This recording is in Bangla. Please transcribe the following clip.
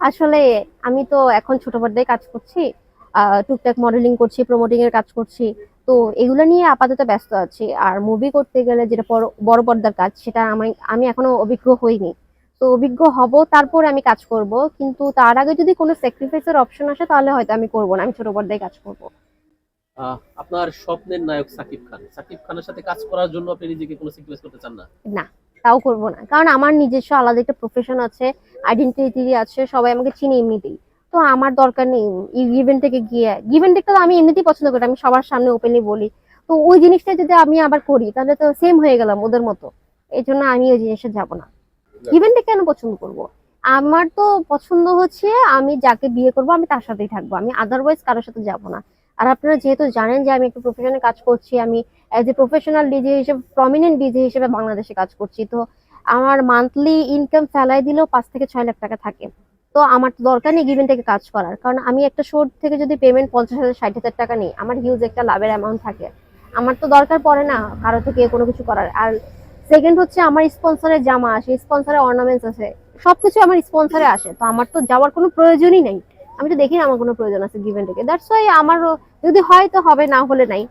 আসলে আমি তো এখন ছোট পর্দায় কাজ করছি। টুকটাক মডেলিং করছি, প্রমোটিং এর কাজ করছি। তো এগুলো নিয়ে আপাতত ব্যস্ত আছি। আর মুভি করতে গেলে যেটা বড় বড় পর্দার কাজ, সেটা আমি এখনো অভিজ্ঞ হইনি। তো অভিজ্ঞ হব, তারপরে আমি কাজ করব। কিন্তু তার আগে যদি কোনো স্যাক্রিফাইসের অপশন আসে, তাহলে হয়তো আমি করব না, আমি ছোট পর্দায় কাজ করব। আপনার স্বপ্নের নায়ক সাকিব খান, সাকিব খানের সাথে কাজ করার জন্য আপনি নিজেকে কোনো স্যাক্রিফাইস করতে চান না? না, তাও করব না, কারণ আমার নিজস্ব আলাদা একটা প্রফেশন আছে, আইডেন্টিটি আছে, সবাই আমাকে চিনে এমনিতেই। তো আমার দরকার নেই ইভেন্ট থেকে গিয়ে, ইভেন্ট টা তো আমি এমনিতেই পছন্দ করি, আমি সবার সামনে ওপেনলি বলি। তো ওই জিনিসটা যদি আমি আবার করি, তাহলে তো সেম হয়ে গেলাম ওদের মতো। এই জন্য আমি ওই জিনিসটা যাব না। ইভেন্টে কেন পছন্দ করব? আমার তো পছন্দ হচ্ছে, আমি যাকে বিয়ে করব আমি তার সাথেই থাকবো, আমি আদারওয়াইজ কারোর সাথে যাব না। আর আপনারা যেহেতু জানেন যে আমি একটা প্রফেশনে কাজ করছি, আমি অ্যাজ এ প্রফেশনাল ডিজে হিসেবে, প্রমিনেন্ট ডিজে হিসেবে বাংলাদেশে কাজ করছি। তো আমার মান্থলি ইনকাম ফেলাই দিলেও 5 থেকে 6 লাখ টাকা থাকে। তো আমার তো দরকার নেই ইভেন্ট থেকে কাজ করার, কারণ আমি একটা শো থেকে যদি পেমেন্ট 50,000 60,000 টাকা নিই, আমার হিউজ একটা লাভের অ্যামাউন্ট থাকে। আমার তো দরকার পড়ে না কারো থেকে কোনো কিছু করার। আর সেকেন্ড হচ্ছে, আমার স্পন্সরের জামা আসে, স্পন্সরের অর্নামেন্টস আছে, সবকিছু আমার স্পন্সরে আসে, তো আমার তো যাওয়ার কোনো প্রয়োজনই নেই। আমি তো দেখি না আমার কোনো প্রয়োজন আছে গিভেন থেকে, দ্যাটস ওয়াই আমার যদি হয় তো হবে, না হলে নাই।